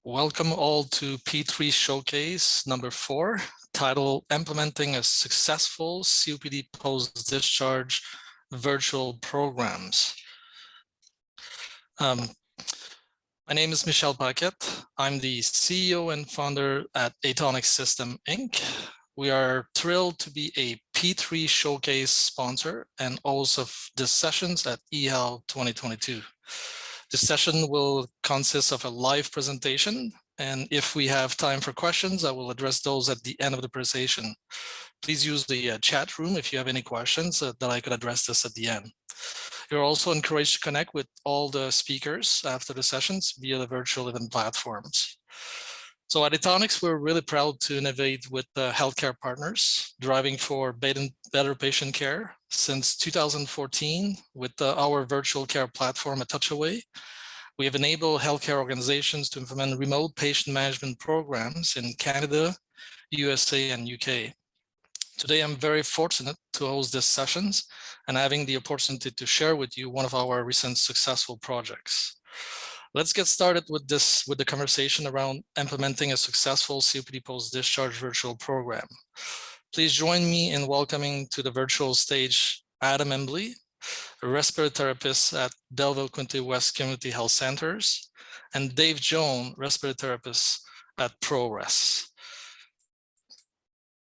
Welcome all to P3 Showcase number 4, titled Implementing a Successful COPD Post-Discharge Virtual Programs. My name is Michel Paquet. I'm the CEO and founder at Aetonix System, Inc. We are thrilled to be a P3 Showcase sponsor and host of the sessions at EHEL 2022. This session will consist of a live presentation, and if we have time for questions, I will address those at the end of the presentation. Please use the chat room if you have any questions that I could address this at the end. You're also encouraged to connect with all the speakers after the sessions via the virtual event platforms. So at Aetonix, we're really proud to innovate with healthcare partners, driving for better patient care. Since 2014, with our virtual care platform, A Touch Away, we have enabled healthcare organizations to implement remote patient management programs in Canada, USA, and UK. Today, I'm very fortunate to host these sessions and having the opportunity to share with you one of our recent successful projects. Let's get started with the conversation around implementing a successful COPD post-discharge virtual program. Please join me in welcoming to the virtual stage Adam Hambly, a respiratory therapist at Belleville, Quinte West Community Health Centers, and Dave Jones, respiratory therapist at ProResp.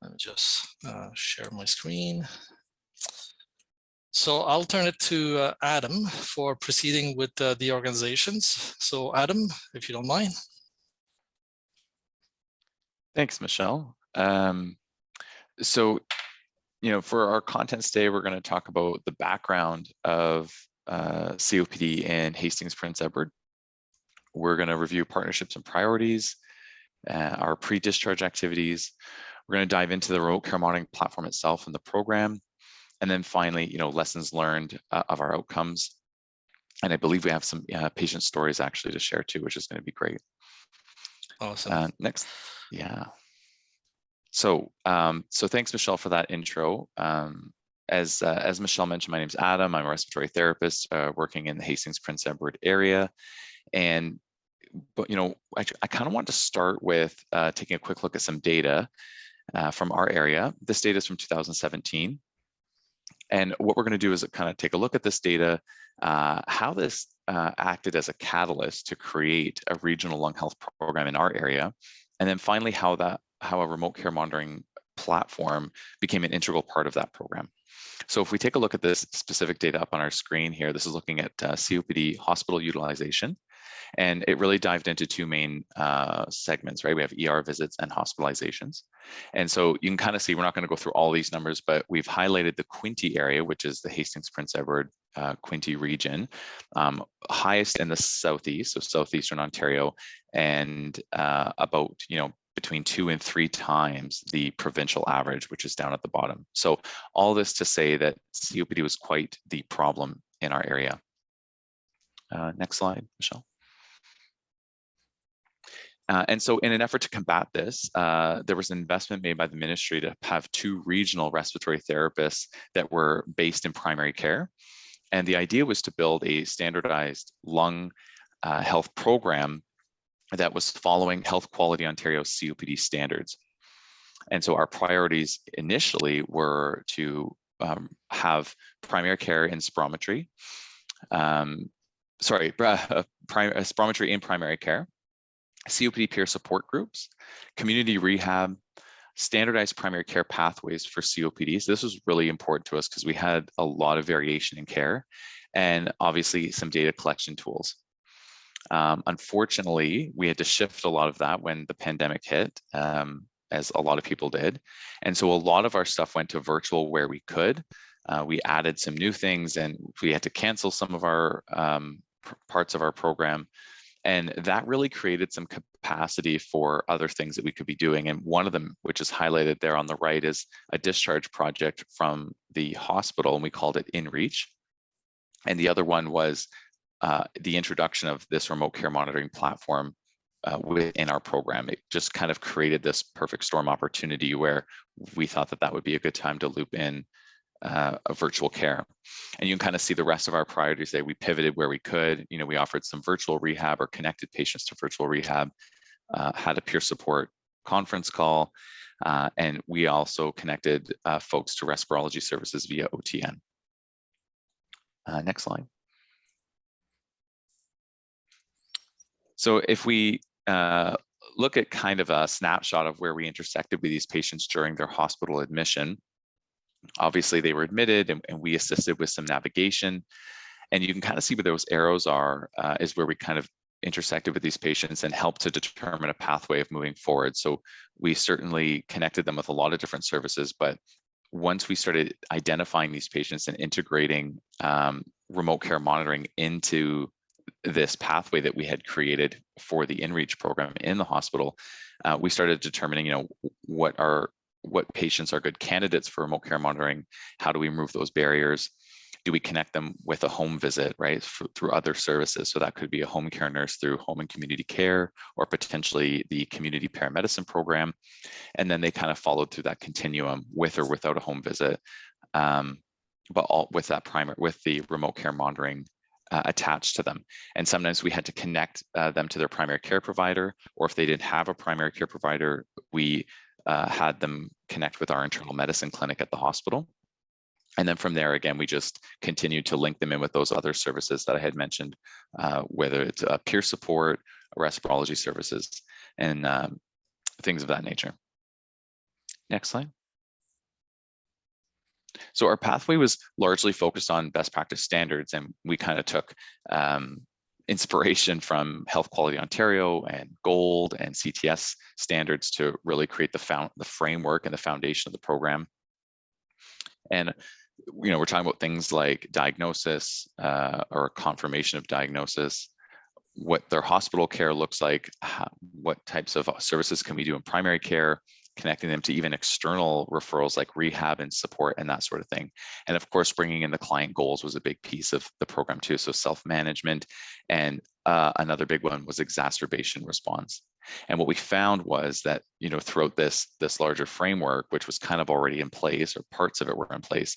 Let me just share my screen. So I'll turn it to Adam for proceeding with the organizations. So Adam, if you don't mind. Thanks, Michel. So, for our content today, we're going to talk about the background of COPD in Hastings, Prince Edward. We're going to review partnerships and priorities, our pre-discharge activities. We're going to dive into the remote care monitoring platform itself and the program. And then finally, lessons learned of our outcomes. And I believe we have some patient stories actually to share too, which is going to be great. Awesome. Next, yeah. So thanks, Michelle, for that intro. As Michelle mentioned, my name is Adam. I'm a respiratory therapist working in the Hastings, Prince Edward area. But I kind of want to start with taking a quick look at some data from our area. This data is from 2017. And what we're going to do is kind of take a look at this data, how this acted as a catalyst to create a regional lung health program in our area, and then finally how a remote care monitoring platform became an integral part of that program. So if we take a look at this specific data up on our screen here, this is looking at COPD hospital utilization. And it really dived into two main segments, right? We have ER visits and hospitalizations. And so you can kind of see, we're not going to go through all these numbers, but we've highlighted the Quinte area, which is the Hastings, Prince Edward, Quinte region, highest in the southeast, so southeastern Ontario, and about, between 2 and 3 times the provincial average, which is down at the bottom. So all this to say that COPD was quite the problem in our area. Next slide, Michelle. And so in an effort to combat this, there was an investment made by the ministry to have 2 regional respiratory therapists that were based in primary care. And the idea was to build a standardized lung health program that was following Health Quality Ontario COPD standards. And so our priorities initially were to have primary care in spirometry, spirometry in primary care, COPD peer support groups, community rehab, standardized primary care pathways for COPD. So this was really important to us because we had a lot of variation in care and obviously some data collection tools. Unfortunately, we had to shift a lot of that when the pandemic hit, as a lot of people did. And so a lot of our stuff went to virtual where we could. We added some new things and we had to cancel some of our parts of our program. And that really created some capacity for other things that we could be doing. And one of them, which is highlighted there on the right, is a discharge project from the hospital, and we called it InReach. And the other one was the introduction of this remote care monitoring platform within our program. It just kind of created this perfect storm opportunity where we thought that that would be a good time to loop in a virtual care. And you can kind of see the rest of our priorities there. We pivoted where we could. We offered some virtual rehab or connected patients to virtual rehab. had a peer support conference call, and we also connected folks to respirology services via OTN. Next slide. So if we look at kind of a snapshot of where we intersected with these patients during their hospital admission, obviously they were admitted and we assisted with some navigation. And you can kind of see where those arrows are is where we kind of intersected with these patients and helped to determine a pathway of moving forward. So we certainly connected them with a lot of different services, but once we started identifying these patients and integrating remote care monitoring into this pathway that we had created for the InReach program in the hospital, we started determining, what patients are good candidates for remote care monitoring. How do we remove those barriers? Do we connect them with a home visit, right, through other services? So that could be a home care nurse through home and community care, or potentially the community paramedicine program. And then they kind of followed through that continuum with or without a home visit, but all with the remote care monitoring attached to them. And sometimes we had to connect them to their primary care provider, or if they didn't have a primary care provider, we had them connect with our internal medicine clinic at the hospital. And then from there, again, we just continued to link them in with those other services that I had mentioned, whether it's peer support, respirology services, and things of that nature. Next slide. So our pathway was largely focused on best practice standards, and we kind of took inspiration from Health Quality Ontario and GOLD and CTS standards to really create the framework and the foundation of the program. And we're talking about things like diagnosis or confirmation of diagnosis, what their hospital care looks like, what types of services can we do in primary care, connecting them to even external referrals like rehab and support and that sort of thing. And of course, bringing in the client goals was a big piece of the program too. So self-management, and another big one was exacerbation response. And what we found was that, throughout this larger framework, which was kind of already in place, or parts of it were in place,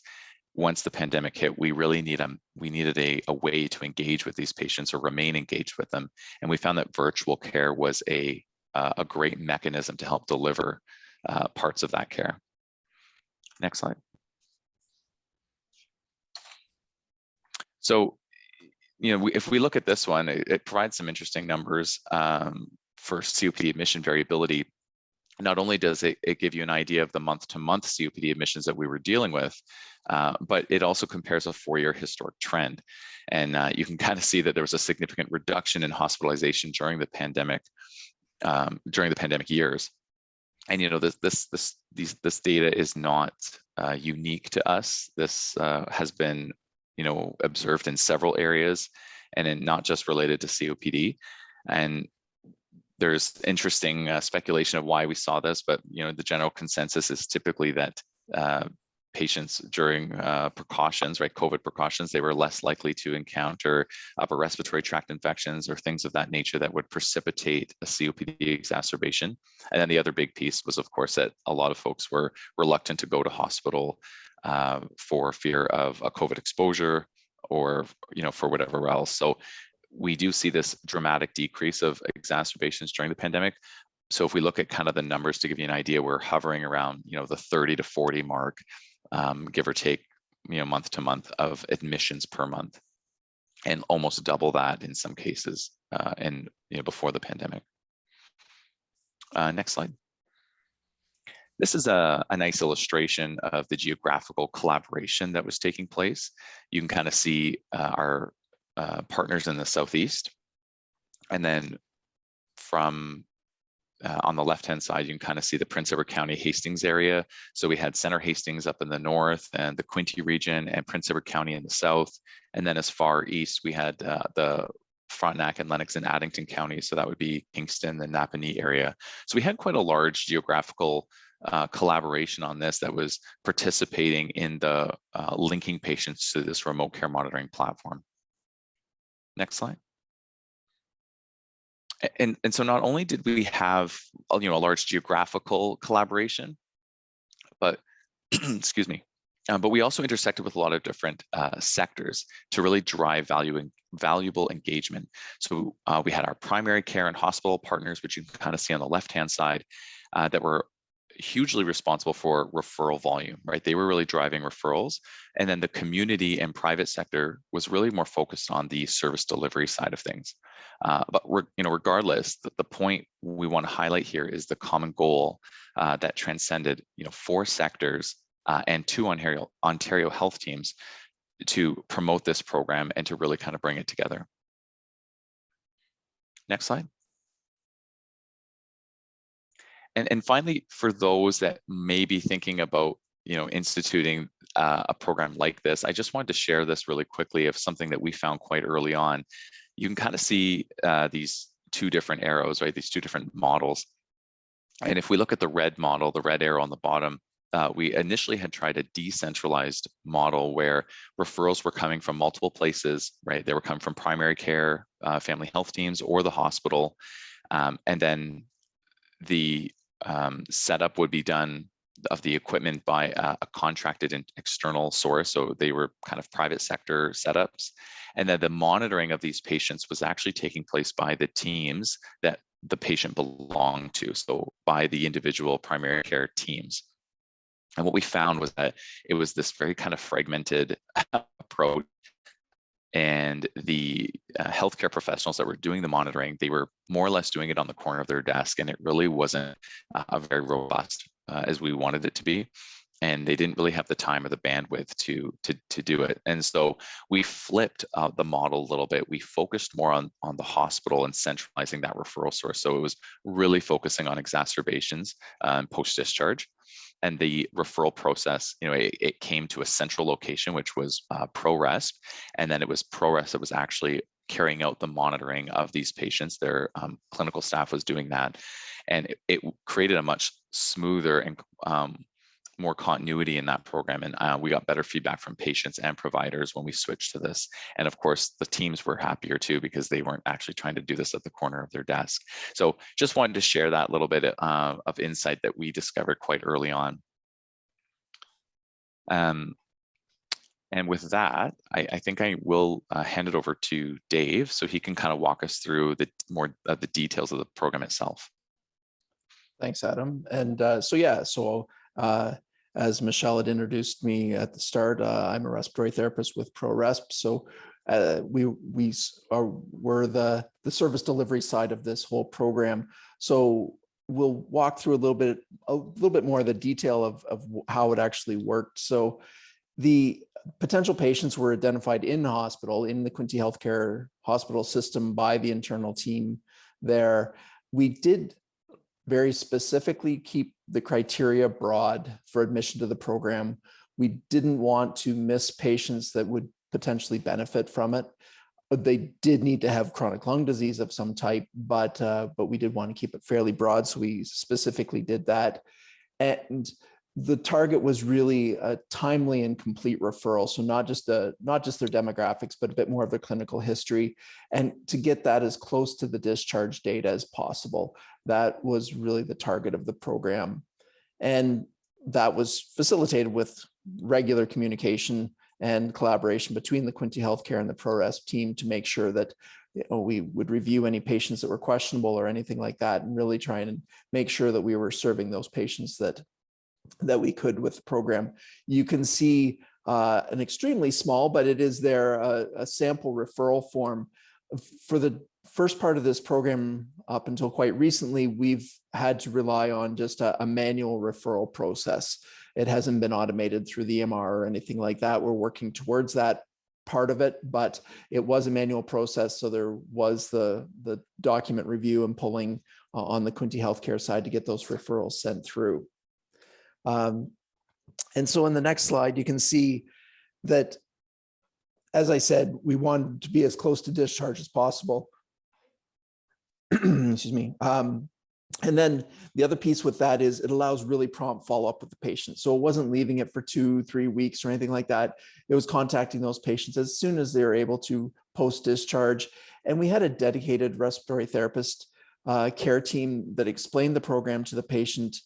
once the pandemic hit, we really needed a way to engage with these patients or remain engaged with them. And we found that virtual care was a great mechanism to help deliver parts of that care. Next slide. So, if we look at this one, it provides some interesting numbers for COPD admission variability. Not only does it give you an idea of the month-to-month COPD admissions that we were dealing with, but it also compares a 4-year historic trend. And you can kind of see that there was a significant reduction in hospitalization during the pandemic years. And this data is not unique to us. This has been observed in several areas, and not just related to COPD. And there's interesting speculation of why we saw this, but the general consensus is typically that patients during precautions, right, COVID precautions, they were less likely to encounter upper respiratory tract infections or things of that nature that would precipitate a COPD exacerbation. And then the other big piece was, of course, that a lot of folks were reluctant to go to hospital for fear of a COVID exposure, or for whatever else. So we do see this dramatic decrease of exacerbations during the pandemic. So if we look at kind of the numbers to give you an idea, we're hovering around the 30 to 40 mark, give or take, month to month of admissions per month, and almost double that in some cases, and before the pandemic. Next slide. This is a nice illustration of the geographical collaboration that was taking place. You can kind of see our partners in the Southeast, and then from on the left-hand side, you can kind of see the Prince Edward County Hastings area. So we had Center Hastings up in the north, and the Quinte region, and Prince Edward County in the south. And then as far east, we had the Frontenac and Lennox and Addington counties. So that would be Kingston, the Napanee area. So we had quite a large geographical collaboration on this that was participating in the linking patients to this remote care monitoring platform. Next slide. And so not only did we have a large geographical collaboration, but excuse me, But we also intersected with a lot of different sectors to really drive valuable engagement. So we had our primary care and hospital partners, which you can kind of see on the left-hand side, that were hugely responsible for referral volume, right? They were really driving referrals. And then the community and private sector was really more focused on the service delivery side of things. But regardless, the point we want to highlight here is the common goal that transcended, 4 sectors and 2 Ontario health teams to promote this program and to really kind of bring it together. Next slide. And finally, for those that may be thinking about, instituting a program like this, I just wanted to share this really quickly of something that we found quite early on. You can kind of see these 2 different arrows, right? These 2 different models. And if we look at the red model, the red arrow on the bottom, we initially had tried a decentralized model where referrals were coming from multiple places, right? They were coming from primary care, family health teams, or the hospital. And then the setup would be done of the equipment by a contracted and external source. So they were kind of private sector setups. And then the monitoring of these patients was actually taking place by the teams that the patient belonged to. So by the individual primary care teams. And what we found was that it was this very kind of fragmented approach. And the healthcare professionals that were doing the monitoring, they were more or less doing it on the corner of their desk, and it really wasn't very robust as we wanted it to be. And they didn't really have the time or the bandwidth to do it. And so we flipped the model a little bit. We focused more on the hospital and centralizing that referral source. So it was really focusing on exacerbations post-discharge. And the referral process, it came to a central location, which was ProResp. And then it was ProResp that was actually carrying out the monitoring of these patients. Their clinical staff was doing that. And it created a much smoother and more continuity in that program. And we got better feedback from patients and providers when we switched to this. And of course, the teams were happier too, because they weren't actually trying to do this at the corner of their desk. So just wanted to share that little bit of insight that we discovered quite early on. And with that, I think I will hand it over to Dave so he can kind of walk us through the more of the details of the program itself. Thanks, Adam. And as Michel had introduced me at the start, I'm a respiratory therapist with ProResp. So we're the service delivery side of this whole program. So we'll walk through a little bit more of the detail of how it actually worked. So the potential patients were identified in the hospital, in the Quinte healthcare hospital system by the internal team there. We did very specifically keep the criteria broad for admission to the program. We didn't want to miss patients that would potentially benefit from it. They did need to have chronic lung disease of some type, but we did want to keep it fairly broad, so we specifically did that. And the target was really a timely and complete referral, so not just their demographics, but a bit more of their clinical history, and to get that as close to the discharge date as possible. That was really the target of the program, and that was facilitated with regular communication and collaboration between the Quinte Healthcare and the ProResp team to make sure that we would review any patients that were questionable or anything like that, and really try and make sure that we were serving those patients that we could with the program. You can see an extremely small, but it is there, a sample referral form. For the first part of this program, up until quite recently, we've had to rely on just a manual referral process. It hasn't been automated through the EMR or anything like that. We're working towards that part of it, but it was a manual process. So there was the document review and pulling on the Quinte Healthcare side to get those referrals sent through. And so in the next slide, you can see that, as I said, we wanted to be as close to discharge as possible. Excuse me. And then the other piece with that is it allows really prompt follow-up with the patient. So it wasn't leaving it for 2-3 weeks or anything like that. It was contacting those patients as soon as they were able to post-discharge. And we had a dedicated respiratory therapist care team that explained the program to the patient.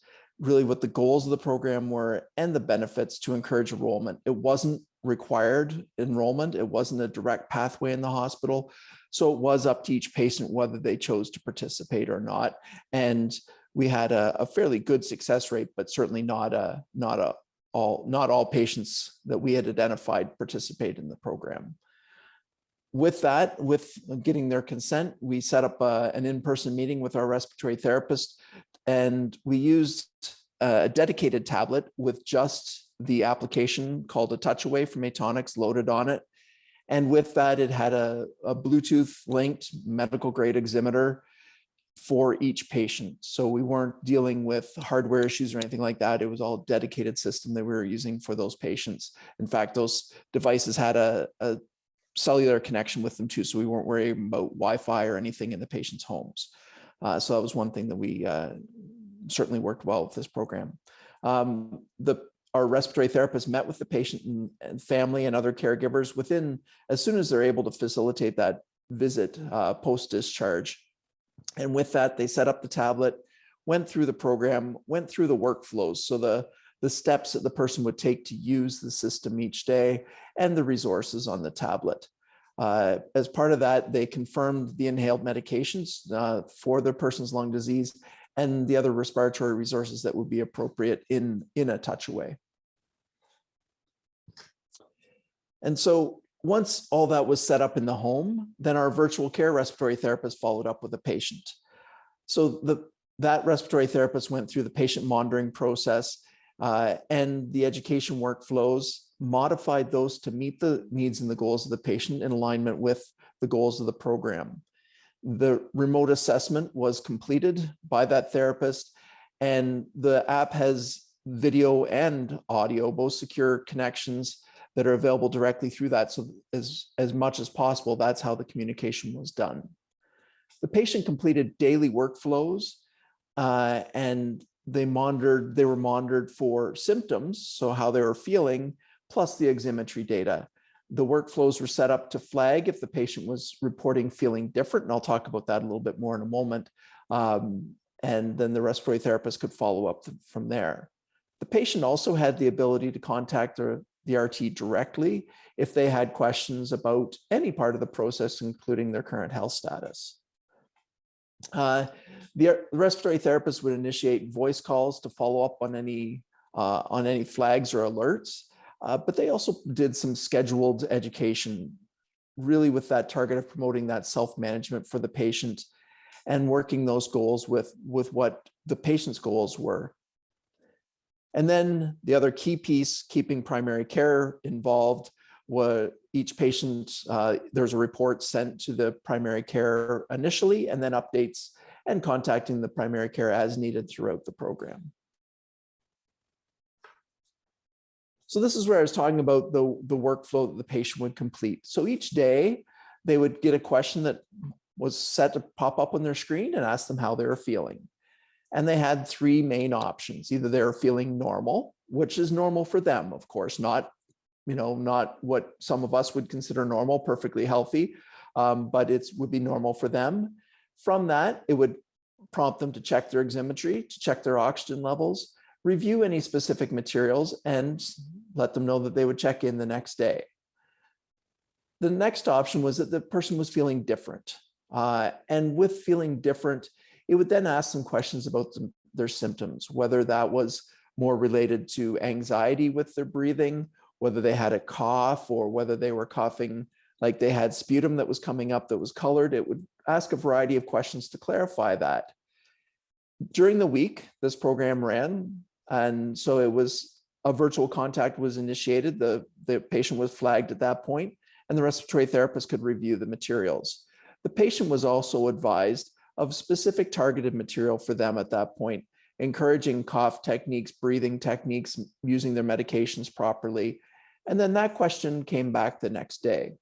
really what the goals of the program were and the benefits to encourage enrollment. It wasn't required enrollment. It wasn't a direct pathway in the hospital. So it was up to each patient whether they chose to participate or not. And we had a fairly good success rate, but certainly not all patients that we had identified participate in the program. With that, with getting their consent, we set up an in-person meeting with our respiratory therapist, and we used a dedicated tablet with just the application called a Touchaway from Aetonix loaded on it. And with that, it had a Bluetooth linked medical grade oximeter for each patient. So we weren't dealing with hardware issues or anything like that. It was all a dedicated system that we were using for those patients. In fact, those devices had a cellular connection with them too. So we weren't worrying about Wi-Fi or anything in the patient's homes. So that was one thing that we certainly worked well with this program. Our respiratory therapist met with the patient and family and other caregivers as soon as they're able to facilitate that visit post-discharge. And with that, they set up the tablet, went through the program, went through the workflows. So the steps that the person would take to use the system each day and the resources on the tablet. As part of that, they confirmed the inhaled medications for the person's lung disease and the other respiratory resources that would be appropriate in a Touchaway. And so once all that was set up in the home, then our virtual care respiratory therapist followed up with the patient. So that respiratory therapist went through the patient monitoring process and the education workflows, modified those to meet the needs and the goals of the patient in alignment with the goals of the program. The remote assessment was completed by that therapist, and the app has video and audio, both secure connections that are available directly through that. So as much as possible, that's how the communication was done. The patient completed daily workflows and they were monitored for symptoms, so how they were feeling, plus the oximetry data. The workflows were set up to flag if the patient was reporting feeling different, and I'll talk about that a little bit more in a moment. And then the respiratory therapist could follow up from there. The patient also had the ability to contact the RT directly if they had questions about any part of the process, including their current health status. The respiratory therapist would initiate voice calls to follow up on any flags or alerts, but they also did some scheduled education, really with that target of promoting that self-management for the patient and working those goals with what the patient's goals were. And then the other key piece, keeping primary care involved, was each patient, there's a report sent to the primary care initially, and then updates and contacting the primary care as needed throughout the program. So this is where I was talking about the workflow that the patient would complete. So each day they would get a question that was set to pop up on their screen and ask them how they were feeling. And they had three main options. Either they were feeling normal, which is normal for them, of course, not what some of us would consider normal, perfectly healthy, but it would be normal for them. From that, it would prompt them to check their oximetry, to check their oxygen levels, review any specific materials, and let them know that they would check in the next day. The next option was that the person was feeling different. And with feeling different, it would then ask some questions about their symptoms, whether that was more related to anxiety with their breathing, whether they had a cough, or whether they were coughing like they had sputum that was coming up that was colored. It would ask a variety of questions to clarify that. During the week, this program ran, and so it was a virtual contact was initiated. The patient was flagged at that point, and the respiratory therapist could review the materials. The patient was also advised of specific targeted material for them at that point, encouraging cough techniques, breathing techniques, using their medications properly. And then that question came back the next day.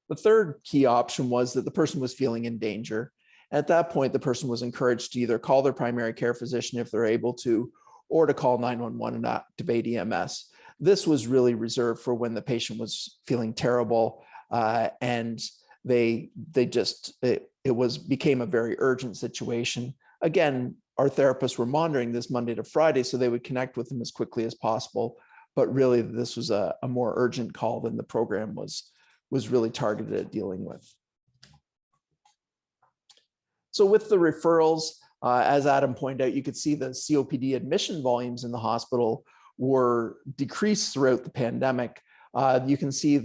The third key option was that the person was feeling in danger. At that point, the person was encouraged to either call their primary care physician if they're able to, or to call 911 and activate EMS. This was really reserved for when the patient was feeling terrible and it became a very urgent situation. Again, our therapists were monitoring this Monday to Friday, so they would connect with them as quickly as possible. But really, this was a more urgent call than the program was really targeted at dealing with. So with the referrals, as Adam pointed out, you could see the COPD admission volumes in the hospital were decreased throughout the pandemic. You can see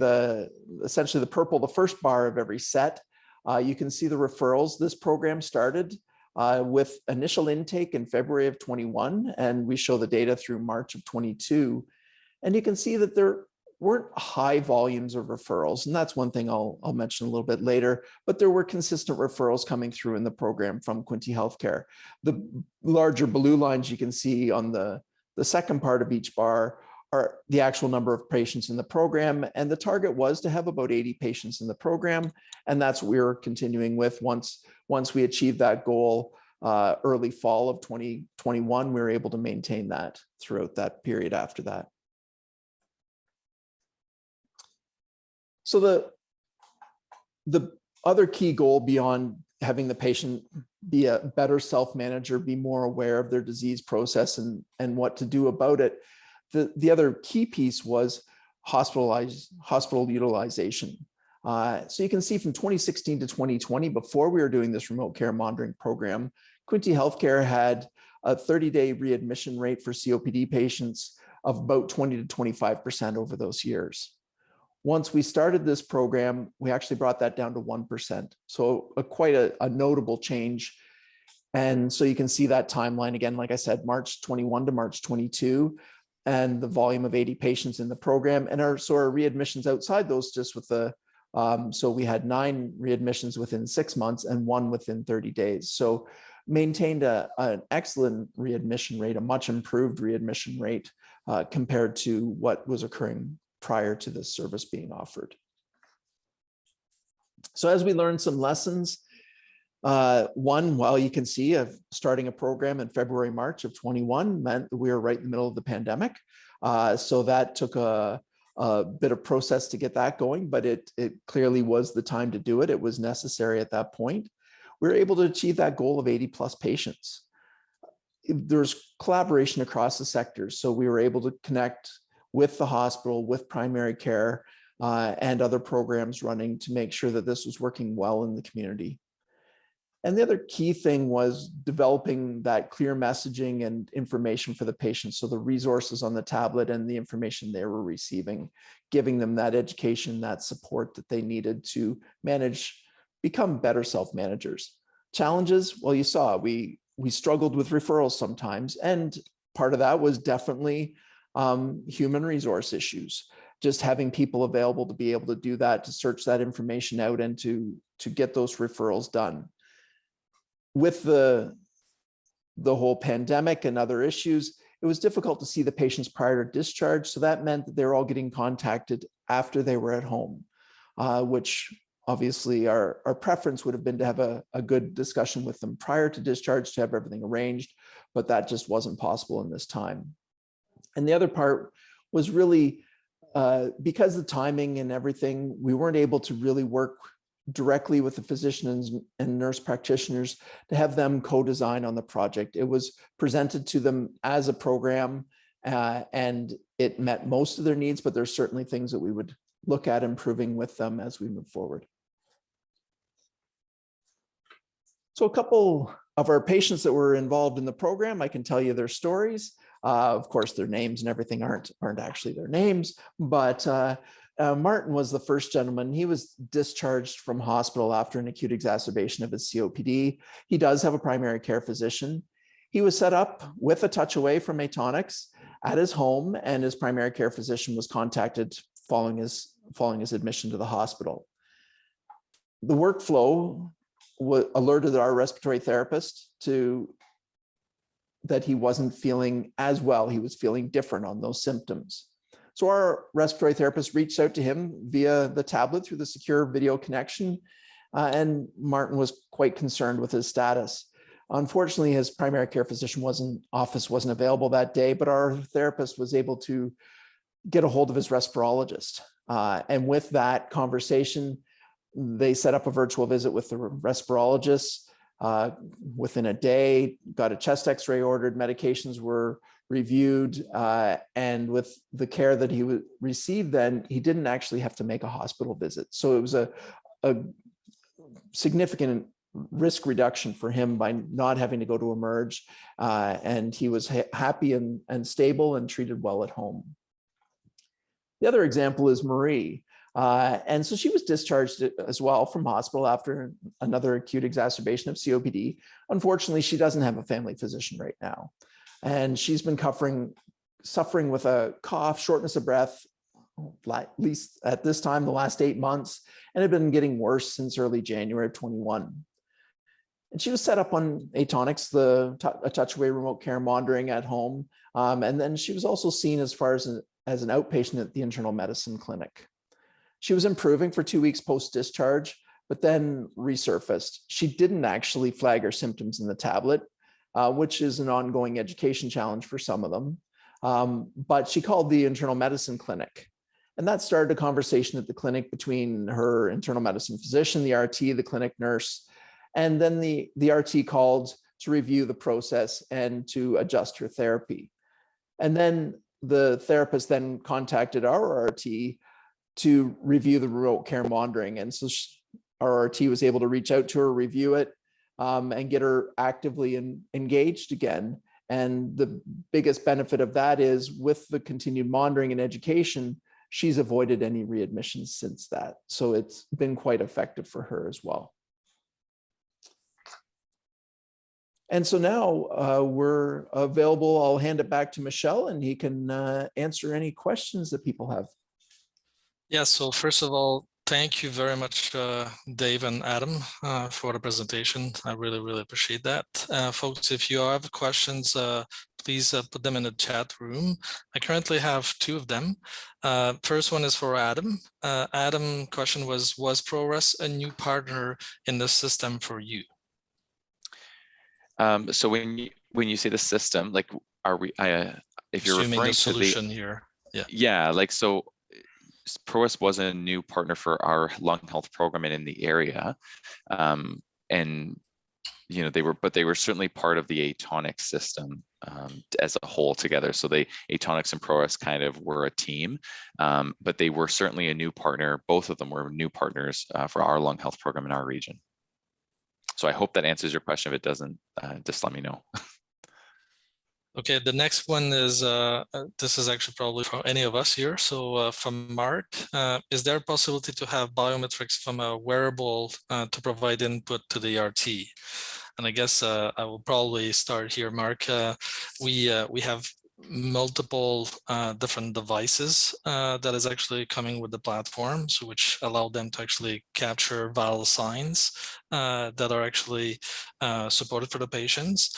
essentially the purple, the first bar of every set. You can see the referrals. This program started with initial intake in February of 21, and we show the data through March of 22. And you can see that there weren't high volumes of referrals, and that's one thing I'll mention a little bit later, but there were consistent referrals coming through in the program from Quinte Healthcare. The larger blue lines you can see on the second part of each bar are the actual number of patients in the program, and the target was to have about 80 patients in the program, and that's what we were continuing with. Once we achieved that goal early fall of 2021, we were able to maintain that throughout that period after that. So the other key goal beyond having the patient be a better self-manager, be more aware of their disease process and what to do about it, the other key piece was hospital utilization. So you can see from 2016 to 2020, before we were doing this remote care monitoring program, Quinte Healthcare had a 30-day readmission rate for COPD patients of about 20 to 25% over those years. Once we started this program, we actually brought that down to 1%. So quite a notable change. And so you can see that timeline again, like I said, March 21 to March 22, and the volume of 80 patients in the program. And our readmissions outside those, just with so we had 9 readmissions within 6 months and 1 within 30 days. So maintained an excellent readmission rate, a much improved readmission rate compared to what was occurring prior to this service being offered. So as we learned some lessons, one, well, you can see starting a program in February, March of 21 meant that we were right in the middle of the pandemic. So that took a bit of process to get that going, but it clearly was the time to do it. It was necessary at that point. We were able to achieve that goal of 80 plus patients. There's collaboration across the sectors. So we were able to connect with the hospital, with primary care, and other programs running to make sure that this was working well in the community. And the other key thing was developing that clear messaging and information for the patients. So the resources on the tablet and the information they were receiving, giving them that education, that support that they needed to become better self-managers. Challenges, well, you saw, we struggled with referrals sometimes. And part of that was definitely human resource issues, just having people available to be able to do that, to search that information out and to get those referrals done. With the whole pandemic and other issues, it was difficult to see the patients prior to discharge. So that meant that they were all getting contacted after they were at home, which obviously our preference would have been to have a good discussion with them prior to discharge to have everything arranged, but that just wasn't possible in this time. And the other part was really because of the timing and everything, we weren't able to really work directly with the physicians and nurse practitioners to have them co-design on the project. It was presented to them as a program and it met most of their needs, but there's certainly things that we would look at improving with them as we move forward. So a couple of our patients that were involved in the program, I can tell you their stories. Of course, their names and everything aren't actually their names, but Martin was the first gentleman. He was discharged from hospital after an acute exacerbation of his COPD. He does have a primary care physician. He was set up with a touch away from Aetonix at his home, and his primary care physician was contacted following his admission to the hospital. The workflow alerted our respiratory therapist that he wasn't feeling as well. He was feeling different on those symptoms. So our respiratory therapist reached out to him via the tablet through the secure video connection, and Martin was quite concerned with his status. Unfortunately, his primary care physician wasn't available that day, but our therapist was able to get a hold of his respirologist. And with that conversation, they set up a virtual visit with the respirologist. within a day, got a chest x-ray ordered, medications were reviewed, and with the care that he received then, he didn't actually have to make a hospital visit. So it was a significant risk reduction for him by not having to go to emerge, and he was happy and stable and treated well at home. The other example is Marie. And so she was discharged as well from hospital after another acute exacerbation of COPD. Unfortunately, she doesn't have a family physician right now. And she's been suffering with a cough, shortness of breath, at least at this time, the last 8 months, and had been getting worse since early January of 21. And she was set up on Aetonix, a touch-away remote care monitoring at home. And then she was also seen as far as an outpatient at the internal medicine clinic. She was improving for 2 weeks post-discharge, but then resurfaced. She didn't actually flag her symptoms in the tablet, which is an ongoing education challenge for some of them. But she called the internal medicine clinic. And that started a conversation at the clinic between her internal medicine physician, the RT, the clinic nurse, and then the RT called to review the process and to adjust her therapy. And then the therapist then contacted our RT to review the remote care monitoring. And so our RT was able to reach out to her, review it, and get her actively engaged again. And the biggest benefit of that is with the continued monitoring and education, she's avoided any readmissions since that. So it's been quite effective for her as well. And so now we're available. I'll hand it back to Michel and he can answer any questions that people have. Yeah, so first of all, thank you very much, Dave and Adam, for the presentation. I really, really appreciate that. Folks, if you have questions, please put them in the chat room. I currently have 2 of them. First one is for Adam. Adam, question was ProResp a new partner in the system for you? So when you say the system, like, are we? If you're Assuming referring the to solution here, yeah, like so. ProResp was a new partner for our lung health program in the area, and you know they were certainly part of the Aetonix system as a whole together. So Aetonix and ProResp kind of were a team, but they were certainly a new partner. Both of them were new partners for our lung health program in our region. So I hope that answers your question. If it doesn't, just let me know. Okay, the next one is, this is actually probably for any of us here. So from Mark, is there a possibility to have biometrics from a wearable to provide input to the RT? And I guess I will probably start here, Mark. We have multiple different devices that is actually coming with the platform, so which allow them to actually capture vital signs that are actually supported for the patients.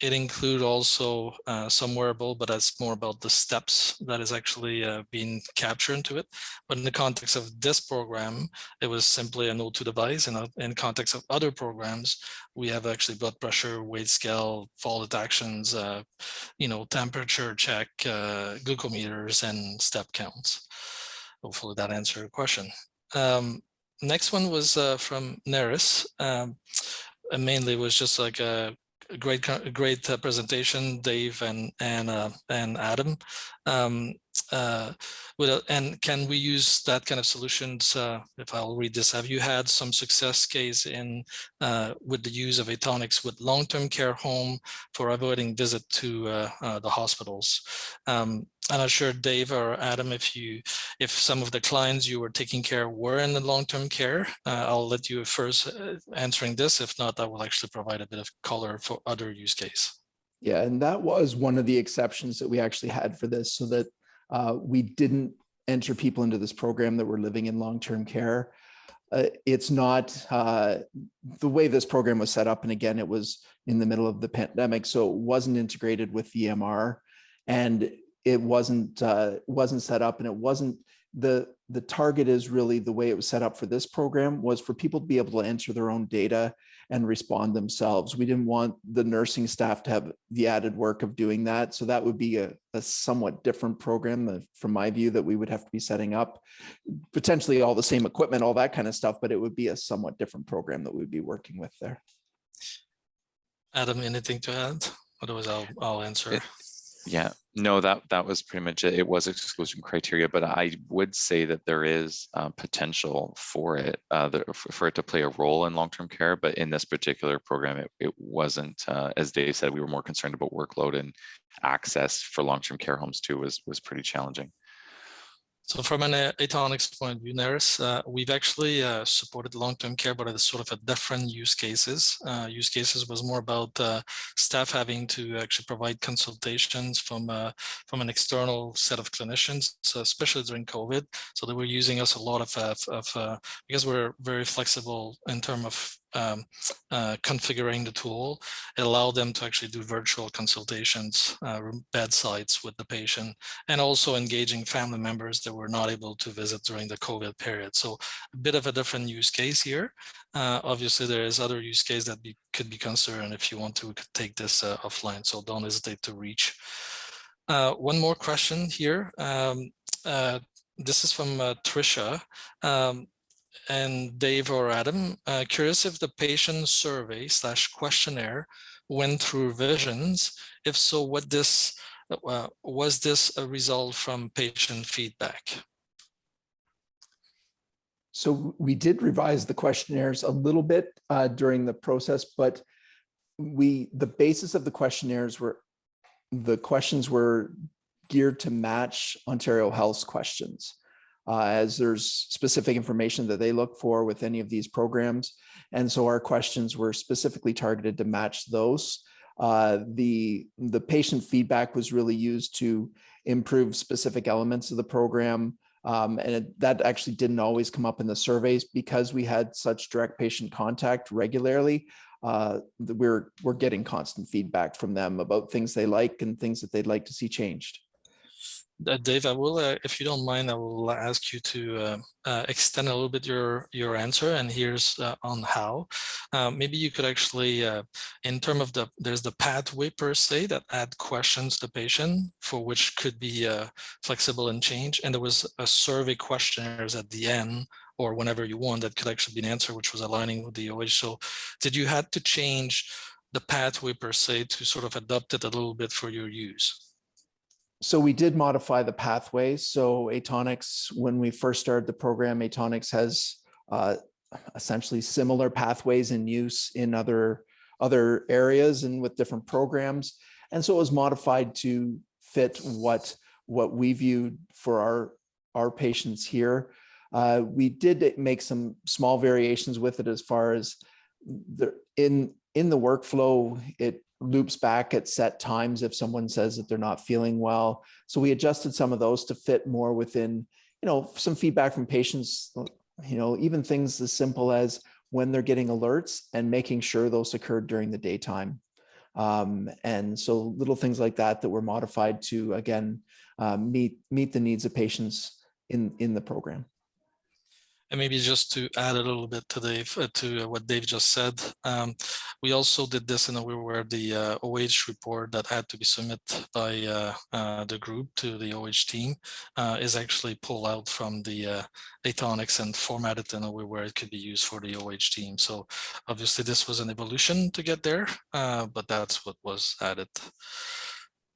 It includes also some wearable, but that's more about the steps that is actually being captured into it. But in the context of this program, it was simply an O2 device. And in context of other programs, we have actually blood pressure, weight scale, fall detections, temperature check, glucometers, and step counts. Hopefully that answered your question. Next one was from Neris. Mainly was just like a great presentation, Dave and Adam. And can we use that kind of solutions? If I'll read this, have you had some success case with the use of Aetonix with long-term care home for avoiding visit to the hospitals? I'm not sure, Dave or Adam, if some of the clients you were taking care were in the long-term care. I'll let you first answering this. If not, I will actually provide a bit of color for other use case. Yeah, and that was one of the exceptions that we actually had for this, so that we didn't enter people into this program that were living in long-term care. It's not the way this program was set up. And again, it was in the middle of the pandemic, so it wasn't integrated with the EMR, and it wasn't set up, and it wasn't the target is really the way it was set up for this program was for people to be able to enter their own data and respond themselves. We didn't want the nursing staff to have the added work of doing that. So that would be a somewhat different program from my view that we would have to be setting up, potentially all the same equipment, all that kind of stuff, but it would be a somewhat different program that we'd be working with there. Adam, anything to add? Otherwise, I'll answer. Yeah, no, that was pretty much it. It was exclusion criteria, but I would say that there is potential for it, for it to play a role in long-term care. But in this particular program, it wasn't. As Dave said, we were more concerned about workload, and access for long-term care homes too was pretty challenging. So from an Aetonix point of view, Neris, we've actually supported long-term care, but it's sort of a different use cases. Use cases was more about staff having to actually provide consultations from an external set of clinicians, so especially during COVID. So they were using us a lot of because we're very flexible in terms of configuring the tool. It allowed them to actually do virtual consultations, bedsides with the patient, and also engaging family members that were not able to visit during the COVID period. So a bit of a different use case here. Obviously, there is other use case that could be considered, and if you want to, we could take this offline. So don't hesitate to reach. One more question here. This is from Trisha. And Dave or Adam, curious if the patient survey / questionnaire went through revisions. If so, was this a result from patient feedback? So we did revise the questionnaires a little bit during the process, but the basis of the questionnaires the questions were geared to match Ontario Health's questions. As there's specific information that they look for with any of these programs. And so our questions were specifically targeted to match those. The patient feedback was really used to improve specific elements of the program. That actually didn't always come up in the surveys because we had such direct patient contact regularly. We're getting constant feedback from them about things they like and things that they'd like to see changed. Dave, I will, if you don't mind, I will ask you to extend a little bit your answer, and here's on how. Maybe you could actually, in terms of there's the pathway per se that add questions to the patient for which could be flexible and change, and there was a survey questionnaires at the end or whenever you want that could actually be an answer, which was aligning with the OH. So did you have to change the pathway per se to sort of adopt it a little bit for your use? So we did modify the pathway. So Aetonix, when we first started the program, Aetonix has essentially similar pathways in use in other areas and with different programs. And so it was modified to fit what we viewed for our patients here. We did make some small variations with it as far as in the workflow, it loops back at set times if someone says that they're not feeling well. So we adjusted some of those to fit more within, some feedback from patients, even things as simple as when they're getting alerts and making sure those occurred during the daytime. And so little things like that were modified to, again, meet the needs of patients in the program. And maybe just to add a little bit to what Dave just said, we also did this in a way where the OH report that had to be submitted by the group to the OH team is actually pulled out from the Aetonix and formatted in a way where it could be used for the OH team. So obviously this was an evolution to get there, but that's what was added.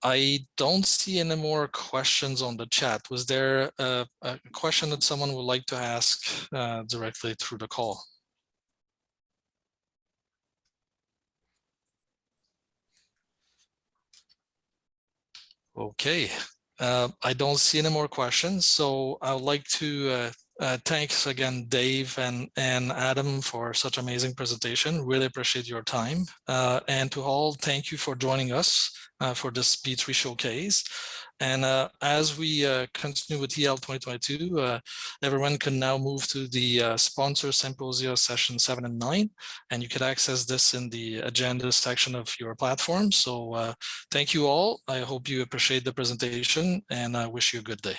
I don't see any more questions on the chat. Was there a question that someone would like to ask directly through the call? Okay, I don't see any more questions. So I would like to thanks again, Dave and Adam, for such amazing presentation. Really appreciate your time. And to all, thank you for joining us for this P3 showcase. And as we continue with EL 2022, everyone can now move to the sponsor symposia session 7 and 9, and you can access this in the agenda section of your platform. So thank you all. I hope you appreciate the presentation, and I wish you a good day.